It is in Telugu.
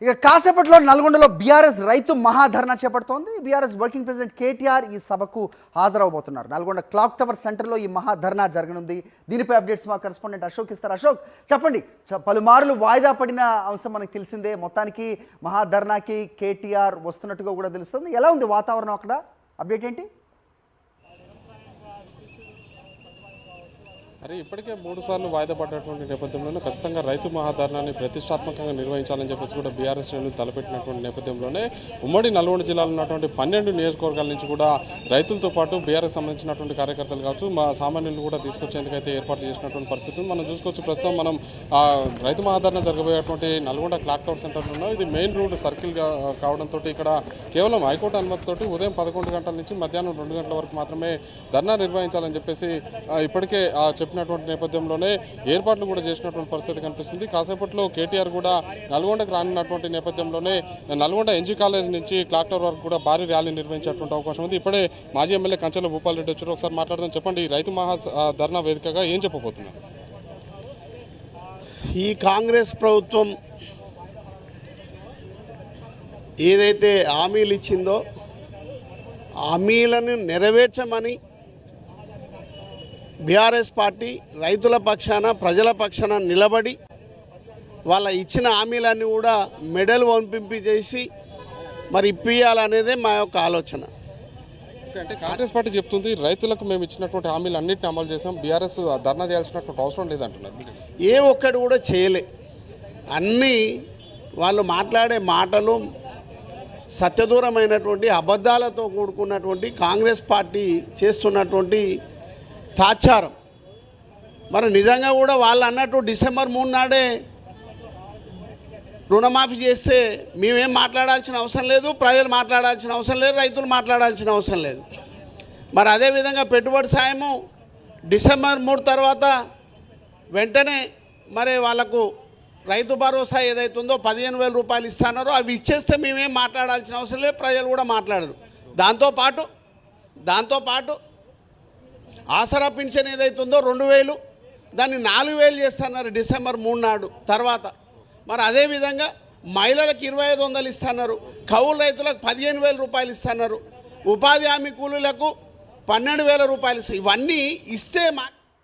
ఇక కాసేపట్లో నల్గొండలో బీఆర్ఎస్ రైతు మహాధర్నా చేపడుతోంది. బీఆర్ఎస్ వర్కింగ్ ప్రెసిడెంట్ కేటీఆర్ ఈ సభకు హాజరవబోతున్నారు. నల్గొండ క్లాక్ టవర్ సెంటర్లో ఈ మహాధర్నా జరగనుంది. దీనిపై అప్డేట్స్ మా కరెస్పాండెంట్ అశోక్ ఇస్తారు. అశోక్, చెప్పండి. పలుమార్లు వాయిదా పడిన అంశం మనకు తెలిసిందే. మొత్తానికి మహాధర్నాకి కేటీఆర్ వస్తున్నట్టుగా కూడా తెలుస్తుంది. ఎలా ఉంది వాతావరణం అక్కడ? అప్డేట్ ఏంటి? మరి ఇప్పటికే 3 సార్లు వాయిదా పడ్డటువంటి నేపథ్యంలోనే ఖచ్చితంగా రైతు మహాధర్నాన్ని ప్రతిష్టాత్మకంగా నిర్వహించాలని చెప్పేసి కూడా బీఆర్ఎస్ శ్రేణులు తలపెట్టినటువంటి నేపథ్యంలోనే ఉమ్మడి నల్గొండ జిల్లాలో ఉన్నటువంటి 12 నియోజకవర్గాల నుంచి కూడా రైతులతో పాటు బీఆర్ఎస్ సంబంధించినటువంటి కార్యకర్తలు కావచ్చు, మా సామాన్యులు కూడా తీసుకొచ్చేందుకైతే ఏర్పాటు చేసినటువంటి పరిస్థితులు మనం చూసుకోవచ్చు. ప్రస్తుతం మనం రైతు మహాధర్నా జరగబోయేటువంటి నల్గొండ క్లాక్ టవర్ సెంటర్లో ఉన్నాం. ఇది మెయిన్ రోడ్ సర్కిల్ కావడంతో ఇక్కడ కేవలం హైకోర్టు అనుమతితోటి ఉదయం 11 గంటల నుంచి మధ్యాహ్నం 2 గంటల వరకు మాత్రమే ధర్నా నిర్వహించాలని చెప్పేసి ఇప్పటికే చెప్పినటువంటి నేపథ్యంలోనే ఏర్పాట్లు కూడా చేసినటువంటి పరిస్థితి కనిపిస్తుంది. కాసేపట్లో కేటీఆర్ కూడా నల్గొండకు రానున్నటువంటి నేపథ్యంలోనే నల్గొండ ఎన్జీ కాలేజ్ నుంచి క్లాక్ టవర్ వరకు కూడా భారీ ర్యాలీ నిర్వహించేటువంటి అవకాశం ఉంది. ఇప్పుడే మాజీ ఎమ్మెల్యే కంచెల భూపాల్ రెడ్డి వచ్చారు. ఒకసారి మాట్లాడదాం. చెప్పండి, రైతు ధర్నా వేదికగా ఏం చెప్పబోతున్నారు? ఈ కాంగ్రెస్ ప్రభుత్వం ఏదైతే హామీలు ఇచ్చిందో హామీలను నెరవేర్చమని బీఆర్ఎస్ పార్టీ రైతుల పక్షాన ప్రజల పక్షాన నిలబడి వాళ్ళ ఇచ్చిన హామీలన్నీ కూడా మెడల్ వంపింపి చేసి మరి ఇప్పియాలనేదే మా యొక్క ఆలోచన. అంటే కాంగ్రెస్ పార్టీ చెప్తుంది రైతులకు మేము ఇచ్చినటువంటి హామీలు అన్నింటినీ అమలు చేసాం, బీఆర్ఎస్ ధర్నా చేయాల్సినటువంటి అవసరం లేదంటున్నారు. ఏ ఒక్కటి కూడా చేయలే. అన్నీ వాళ్ళు మాట్లాడే మాటలు సత్యదూరమైనటువంటి అబద్ధాలతో కూడుకున్నటువంటి కాంగ్రెస్ పార్టీ చేస్తున్నటువంటి తాచారం. మరి నిజంగా కూడా వాళ్ళు అన్నట్టు డిసెంబర్ 3 నాడే రుణమాఫీ చేస్తే మేమేం మాట్లాడాల్సిన అవసరం లేదు, ప్రజలు మాట్లాడాల్సిన అవసరం లేదు, రైతులు మాట్లాడాల్సిన అవసరం లేదు. మరి అదేవిధంగా పెట్టుబడి సాయము డిసెంబర్ 3 తర్వాత వెంటనే మరి వాళ్ళకు రైతు భరోసా ఏదైతుందో 15,000 రూపాయలు ఇస్తున్నారో అవి ఇచ్చేస్తే మేమేం మాట్లాడాల్సిన అవసరం లేదు, ప్రజలు కూడా మాట్లాడరు. దాంతోపాటు ఆసరా పింఛన్ ఏదైతుందో 2,000 దాన్ని 4,000 చేస్తున్నారు డిసెంబర్ 3 నాడు తర్వాత. మరి అదేవిధంగా మహిళలకు 2,500 ఇస్తున్నారు, కౌలు రైతులకు 15,000 రూపాయలు ఇస్తున్నారు, ఉపాధి హామీ కూలీలకు 12,000 రూపాయలు ఇస్తారు. ఇవన్నీ ఇస్తే